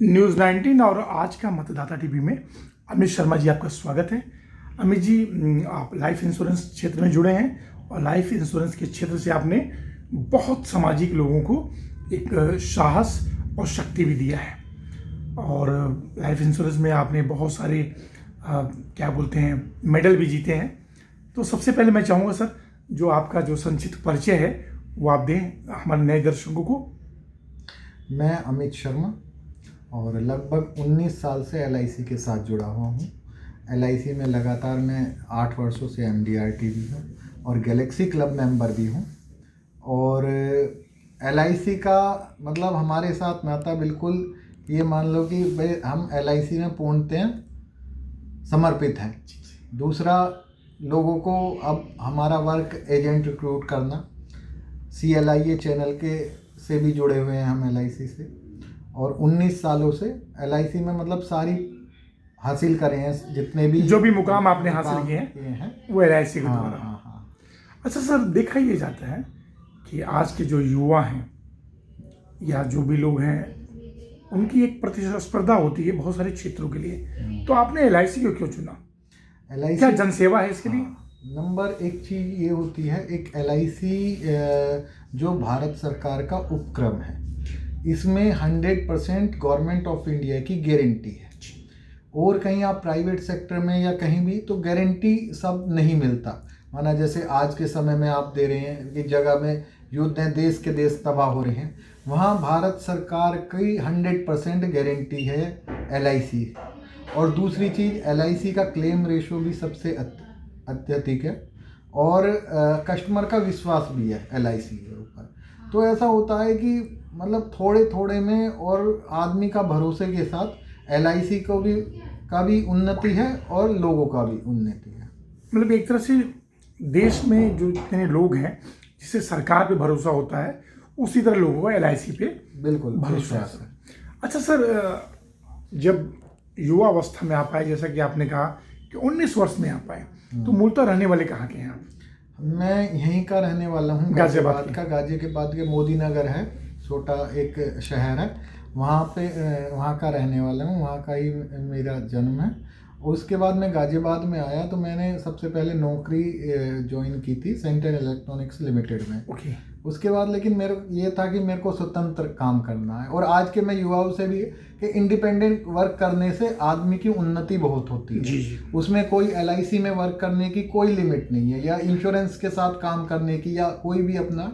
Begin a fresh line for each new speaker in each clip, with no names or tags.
News 19 और आज का मतदाता टीवी में अमित शर्मा जी आपका स्वागत है। अमित जी, आप लाइफ इंश्योरेंस क्षेत्र में जुड़े हैं और लाइफ इंश्योरेंस के क्षेत्र से आपने बहुत सामाजिक लोगों को एक साहस और शक्ति भी दिया है। और लाइफ इंश्योरेंस में आपने बहुत सारे क्या बोलते हैं मेडल भी जीते हैं। तो सबसे पहले मैं चाहूँगा सर, जो आपका जो संक्षिप्त परिचय है वो आप दें हमारे नए दर्शकों को।
मैं अमित शर्मा और लगभग 19 साल से LIC के साथ जुड़ा हुआ हूँ। LIC में लगातार मैं 8 वर्षों से MDRT भी हूँ और गैलेक्सी क्लब मेंबर भी हूँ। और LIC का मतलब हमारे साथ नाता बिल्कुल ये मान लो कि भाई हम LIC में पूर्णतः समर्पित हैं। दूसरा, लोगों को अब हमारा वर्क एजेंट रिक्रूट करना, CLIA चैनल के से भी जुड़े हुए हैं हम LIC से, और 19 सालों से LIC में मतलब सारी हासिल करे हैं, जितने भी
जो भी मुकाम आपने हासिल किए हैं वो LIC के द्वारा।
हाँ।
अच्छा सर, देखा ये जाता है कि आज के जो युवा हैं या जो भी लोग हैं उनकी एक प्रतिस्पर्धा होती है बहुत सारे क्षेत्रों के लिए, तो आपने LIC को क्यों चुना?
LIC
क्या जनसेवा है इसके लिए?
नंबर एक चीज़ ये होती है, एक LIC जो भारत सरकार का उपक्रम है, इसमें 100% गवर्नमेंट ऑफ इंडिया की गारंटी है। और कहीं आप प्राइवेट सेक्टर में या कहीं भी तो गारंटी सब नहीं मिलता। माना जैसे आज के समय में आप दे रहे हैं कि जगह में युद्ध हैं, देश के देश तबाह हो रहे हैं, वहाँ भारत सरकार की 100% गारंटी है LIC। और दूसरी चीज़, LIC का क्लेम रेशो भी सबसे अत्यधिक है और कस्टमर का विश्वास भी है LIC के ऊपर। तो ऐसा होता है कि मतलब थोड़े थोड़े में और आदमी का भरोसे के साथ LIC को भी का भी उन्नति है और लोगों का भी उन्नति है।
मतलब एक तरह से देश में जो जितने लोग हैं जिससे सरकार पे भरोसा होता है, उसी तरह लोगों का LIC पे
बिल्कुल
भरोसा है। अच्छा सर, जब युवा अवस्था में आप आए, जैसा कि आपने कहा कि 19 वर्ष में आप आए, तो मूलतः रहने वाले कहाँ के हैं आप?
मैं यहीं का रहने वाला हूँ, गाजियाबाद का। गाजियाबाद के मोदी नगर है, छोटा एक शहर है, वहाँ पे वहाँ का रहने वाला हूँ, वहाँ का ही मेरा जन्म है। उसके बाद मैं गाजियाबाद में आया तो मैंने सबसे पहले नौकरी ज्वाइन की थी सेंट्रल इलेक्ट्रॉनिक्स लिमिटेड में।
ओके।
उसके बाद लेकिन मेरे ये था कि मेरे को स्वतंत्र काम करना है, और आज के मैं युवाओं से भी कि इंडिपेंडेंट वर्क करने से आदमी की उन्नति बहुत होती है।
जी।
उसमें कोई LIC में वर्क करने की कोई लिमिट नहीं है, या इंश्योरेंस के साथ काम करने की, या कोई भी अपना,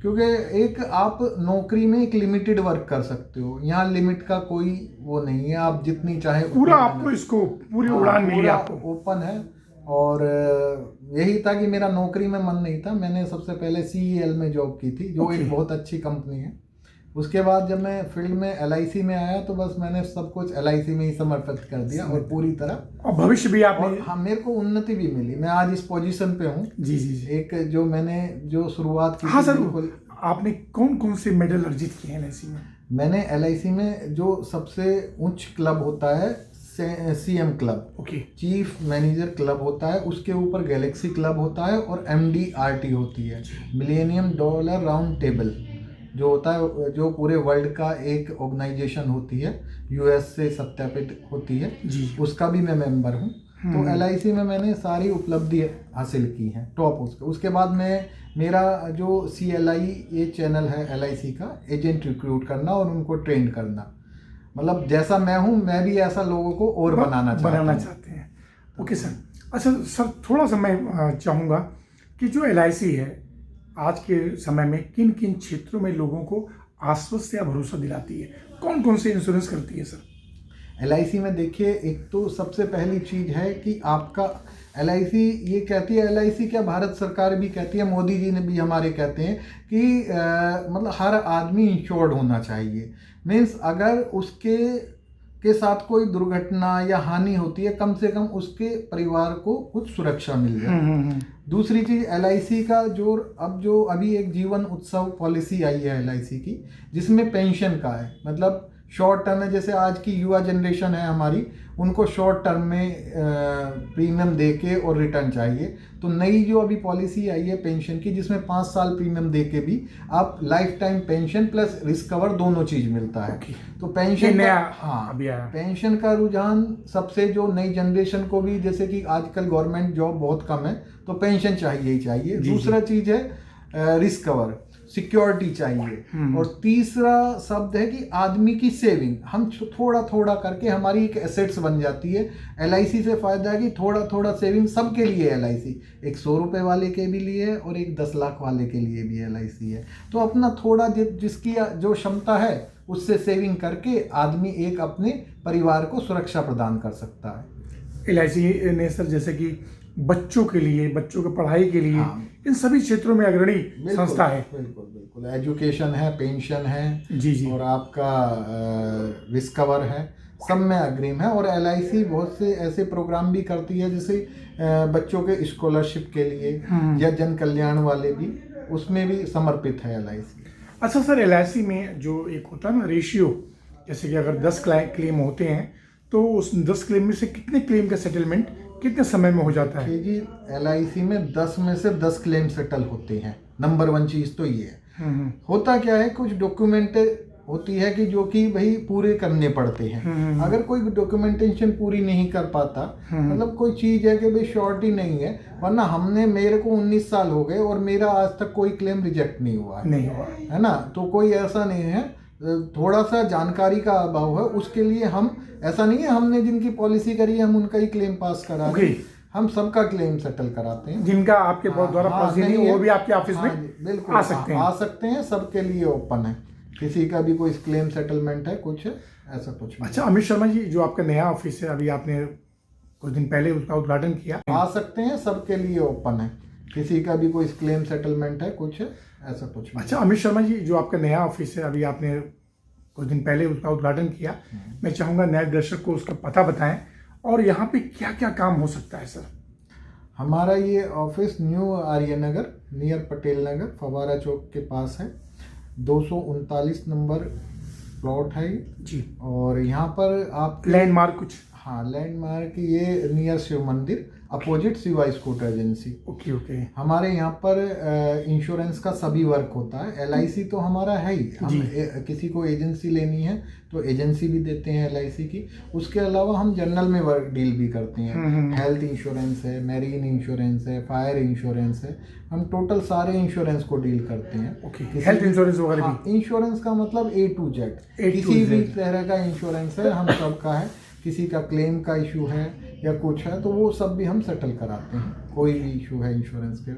क्योंकि एक आप नौकरी में एक लिमिटेड वर्क कर सकते हो, यहाँ लिमिट का कोई वो नहीं है, आप जितनी चाहे
पूरा आपको इसको पूरी उड़ान मिली, आपको
ओपन है। और यही था कि मेरा नौकरी में मन नहीं था, मैंने सबसे पहले CEL में जॉब की थी, जो एक बहुत अच्छी कंपनी है। उसके बाद जब मैं फील्ड में LIC में आया तो बस मैंने सब कुछ LIC में ही समर्पित कर दिया और पूरी तरह।
और भविष्य भी आपने,
हाँ, मेरे को उन्नति भी मिली, मैं आज इस पोजीशन पे हूँ।
जी।
एक जो मैंने जो शुरुआत की,
हाँ सर, आपने कौन कौन से मेडल अर्जित किए हैं LIC में?
मैंने LIC में जो सबसे उच्च क्लब होता है CM club,
okay,
chief manager club होता है, उसके ऊपर गैलेक्सी क्लब होता है, और MDRT होती है, मिलेनियम डॉलर राउंड टेबल, जो होता है, जो पूरे वर्ल्ड का एक ऑर्गेनाइजेशन होती है, US से सत्यापित होती है
जी,
उसका भी मैं मेंबर हूँ। तो LIC में मैंने सारी उपलब्धि हासिल की हैं टॉप। उसके बाद मेरा जो CLIA चैनल है LIC का, एजेंट रिक्रूट करना और उनको ट्रेन करना, मतलब जैसा मैं हूँ मैं भी ऐसा लोगों को और बनाना
चाहते हैं। Okay sir. अच्छा सर, थोड़ा सा मैं चाहूँगा कि जो LIC है आज के समय में किन किन क्षेत्रों में लोगों को आश्वस्त या भरोसा दिलाती है, कौन कौन से इंश्योरेंस करती है सर?
LIC में देखिए, एक तो सबसे पहली चीज़ है कि आपका LIC ये कहती है, LIC क्या भारत सरकार भी कहती है, मोदी जी ने भी हमारे कहते हैं कि मतलब हर आदमी इंश्योर्ड होना चाहिए। मीन्स अगर उसके साथ कोई दुर्घटना या हानि होती है, कम से कम उसके परिवार को कुछ सुरक्षा मिल जाए। दूसरी चीज़, LIC का जो अभी एक जीवन उत्सव पॉलिसी आई है LIC की, जिसमें पेंशन का है, मतलब शॉर्ट टर्म है, जैसे आज की युवा जनरेशन है हमारी, उनको शॉर्ट टर्म में प्रीमियम दे के और रिटर्न चाहिए। तो नई जो अभी पॉलिसी आई है पेंशन की, जिसमें 5 साल प्रीमियम दे के भी आप life time pension plus risk cover दोनों चीज मिलता है। तो पेंशन
नया
हाँ
अभी आया।
पेंशन का रुझान सबसे जो नई जनरेशन को भी, जैसे कि आजकल गवर्नमेंट जॉब बहुत कम है तो पेंशन चाहिए ही चाहिए। दूसरा चीज है रिस्क कवर, सिक्योरिटी चाहिए। और तीसरा शब्द है कि आदमी की सेविंग, हम थोड़ा थोड़ा करके हमारी एक एसेट्स बन जाती है। एलआईसी से फायदा है कि थोड़ा थोड़ा सेविंग सबके लिए एलआईसी, एक 100 रुपये वाले के भी लिए है और एक 10 लाख वाले के लिए भी एलआईसी है। तो अपना थोड़ा जिसकी जो क्षमता है उससे सेविंग करके आदमी एक अपने परिवार को सुरक्षा प्रदान कर सकता है।
एलआईसी ने सर जैसे कि बच्चों के लिए, बच्चों की पढ़ाई के लिए, इन सभी क्षेत्रों में अग्रणी संस्था है।
बिल्कुल बिल्कुल, एजुकेशन है, पेंशन है
जी
और आपका रिस्क कवर है, सब में अग्रिम है। और एलआईसी बहुत से ऐसे प्रोग्राम भी करती है जैसे बच्चों के स्कॉलरशिप के लिए या जन कल्याण वाले भी, उसमें भी समर्पित है एलआईसी।
अच्छा सर, एलआईसी में जो एक होता है ना रेशियो, जैसे कि अगर 10 क्लेम होते हैं तो उस 10 क्लेम में से कितने क्लेम का सेटलमेंट कितने समय में हो जाता है?
जी, एलआईसी में 10 में से 10 क्लेम सेटल होते हैं। नंबर 1 चीज तो ये है। होता क्या है, कुछ डॉक्यूमेंट होती है कि जो कि भाई पूरे करने पड़ते हैं। अगर कोई डॉक्यूमेंटेशन पूरी नहीं कर पाता, मतलब कोई चीज है कि भाई श्योरिटी नहीं है, वरना मेरे को 19 साल हो गए और मेरा आज तक कोई क्लेम रिजेक्ट नहीं हुआ है ना। तो कोई ऐसा नहीं है, थोड़ा सा जानकारी का अभाव है, उसके लिए हम ऐसा नहीं है हमने जिनकी पॉलिसी करी है हम उनका ही क्लेम पास करा रहे हैं। हम सबका क्लेम सेटल कराते हैं।
जिनका आपके द्वारा पॉलिसी नहीं है वो भी आपके ऑफिस में
बिल्कुल आ सकते हैं, सबके लिए ओपन है। किसी का भी कोई क्लेम सेटलमेंट है, कुछ ऐसा कुछ नहीं।
अच्छा अमित शर्मा जी, जो आपका नया ऑफिस है, अभी आपने कुछ दिन पहले उसका उद्घाटन किया,
आ सकते हैं, सबके लिए ओपन है। किसी का भी कोई क्लेम सेटलमेंट है, कुछ ऐसा कुछ नहीं।
अच्छा अमित शर्मा जी, जो आपका नया ऑफिस है, अभी आपने कुछ दिन पहले उसका उद्घाटन किया, मैं चाहूँगा नए दर्शक को उसका पता बताएं और यहाँ पे क्या क्या काम हो सकता है सर?
हमारा ये office new Aryanagar near Patel Nagar Fawara Chowk के पास है। 239 नंबर प्लॉट है
जी।
और यहाँ पर आप
लैंडमार्क कुछ?
हाँ, लैंडमार्क ये नियर शिव मंदिर opposite Shiva scooter agency.
Okay.
हमारे यहाँ पर इंश्योरेंस का सभी वर्क होता है। एलआईसी तो हमारा है ही, हम किसी को एजेंसी लेनी है तो एजेंसी भी देते हैं एलआईसी की। उसके अलावा हम जनरल में वर्क डील भी करते हैं। हेल्थ इंश्योरेंस है, मैरीन इंश्योरेंस है, फायर इंश्योरेंस है, हम टोटल सारे इंश्योरेंस को डील करते हैं।
हेल्थ इंश्योरेंस वगैरह भी?
इंश्योरेंस का मतलब A to Z, किसी भी तरह का इंश्योरेंस है हम सबका है। किसी का क्लेम का इशू है या कुछ है तो वो सब भी हम सेटल कराते हैं। कोई भी इशू है इंश्योरेंस के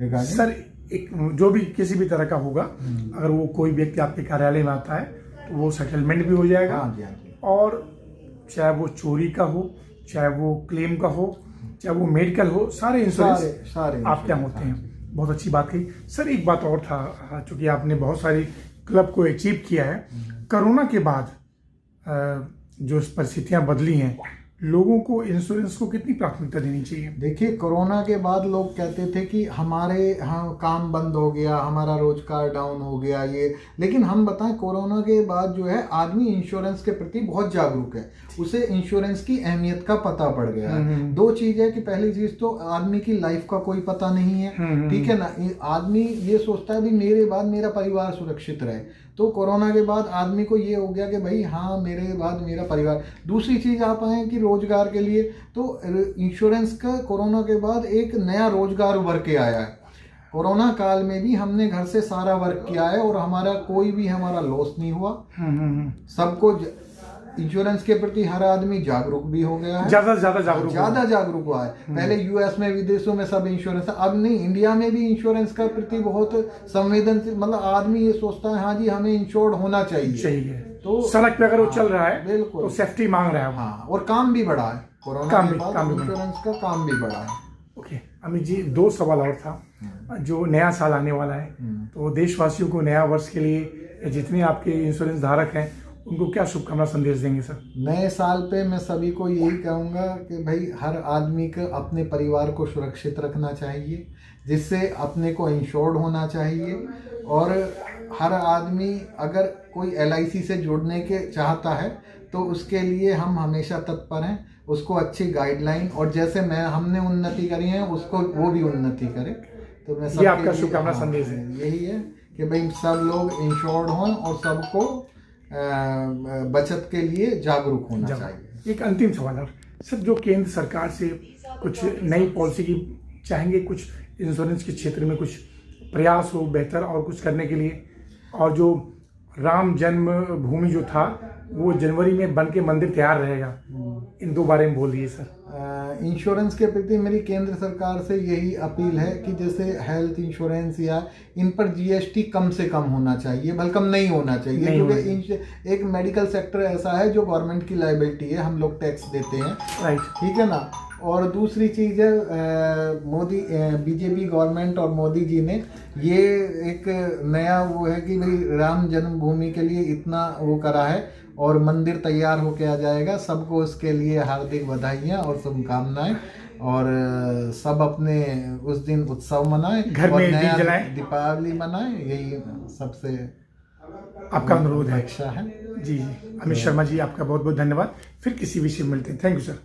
रिगार्डिंग
सर, एक जो भी किसी भी तरह का होगा, अगर वो कोई व्यक्ति आपके कार्यालय में आता है तो वो सेटलमेंट भी हो जाएगा।
हाँ जी।
और चाहे वो चोरी का हो, चाहे वो क्लेम का हो, चाहे वो मेडिकल हो, सारे इंश्योरेंस आपके यहाँ होते हैं। बहुत अच्छी बात कही सर। एक बात और था, चूंकि आपने बहुत सारी क्लब को अचीव किया है, कोरोना के बाद जो परिस्थितियां बदली हैं, लोगों को इंश्योरेंस को कितनी प्राथमिकता देनी चाहिए?
देखिए, कोरोना के बाद लोग कहते थे कि हमारे काम बंद हो गया, हमारा रोजगार डाउन हो गया ये, लेकिन हम बताएं कोरोना के बाद जो है आदमी इंश्योरेंस के प्रति बहुत जागरूक है। उसे इंश्योरेंस की अहमियत का पता पड़ गया है। दो चीज है कि पहली चीज तो आदमी की लाइफ का कोई पता नहीं है, ठीक है ना। आदमी ये सोचता है भी मेरे बाद मेरा परिवार सुरक्षित रहे। तो कोरोना के बाद आदमी को ये हो गया कि भाई हाँ, मेरे बाद मेरा परिवार। दूसरी चीज आप आए कि रोजगार के लिए, तो इंश्योरेंस का कोरोना के बाद एक नया रोजगार उभर के आया है। कोरोना काल में भी हमने घर से सारा वर्क किया है और हमारा कोई भी हमारा लॉस नहीं हुआ। सबको इंश्योरेंस के प्रति हर आदमी जागरूक भी हो गया है, ज्यादा जागरूक हुआ है। पहले यूएस में, विदेशों में सब इंश्योरेंस, अब नहीं, इंडिया में भी इंश्योरेंस का प्रति बहुत संवेदनशील, मतलब आदमी ये सोचता है हाँ जी हमें इंश्योर्ड होना चाहिए। तो
सड़क पे अगर वो चल रहा है
बिल्कुल
तो सेफ्टी मांग रहा है।
हाँ, और काम भी बढ़ा है कोरोना के बाद, इंश्योरेंस का काम भी बढ़ा है।
ओके अमित जी, 2 सवाल और था। जो नया साल आने वाला है, तो देशवासियों को नया वर्ष के लिए जितने आपके इंश्योरेंस धारक हैं उनको क्या शुभकामना संदेश देंगे सर?
नए साल पे मैं सभी को यही कहूँगा कि भाई हर आदमी को अपने परिवार को सुरक्षित रखना चाहिए, जिससे अपने को इंश्योर्ड होना चाहिए। और हर आदमी अगर कोई एलआईसी से जुड़ने के चाहता है तो उसके लिए हम हमेशा तत्पर हैं, उसको अच्छी गाइडलाइन और जैसे हमने उन्नति करी है उसको वो भी उन्नति करे। तो मैं
ये आपका शुभकामना संदेश है।
यही है कि भाई सब लोग इंश्योर्ड हों और सबको बचत के लिए जागरूक होना चाहिए।
एक अंतिम सवाल है सर, जो केंद्र सरकार से कुछ नई पॉलिसी की चाहेंगे, कुछ इंश्योरेंस के क्षेत्र में कुछ प्रयास हो बेहतर और कुछ करने के लिए, और जो राम जन्म भूमि जो था वो जनवरी में बन के मंदिर तैयार रहेगा, इन दो बारे में बोलिए सर।
इंश्योरेंस के प्रति मेरी केंद्र सरकार से यही अपील है कि जैसे हेल्थ इंश्योरेंस या इन पर जीएसटी कम से कम होना चाहिए, बल्कि नहीं होना चाहिए, क्योंकि एक मेडिकल सेक्टर ऐसा है जो गवर्नमेंट की लायबिलिटी है, हम लोग टैक्स देते हैं,
राइट,
ठीक है ना। और दूसरी चीज़ है बीजेपी गवर्नमेंट और मोदी जी ने ये एक नया वो है कि भाई राम जन्मभूमि के लिए इतना वो करा है और मंदिर तैयार होके आ जाएगा। सबको इसके लिए हार्दिक बधाइयाँ और शुभकामनाएं, और सब अपने उस दिन उत्सव मनाएं,
घर में दीप जलाएं,
दीपावली मनाएं, यही सबसे
आपका अनुरोध है।
अच्छा है
जी, अमित शर्मा जी आपका बहुत बहुत धन्यवाद। फिर किसी विषय में मिलते हैं। Thank you sir.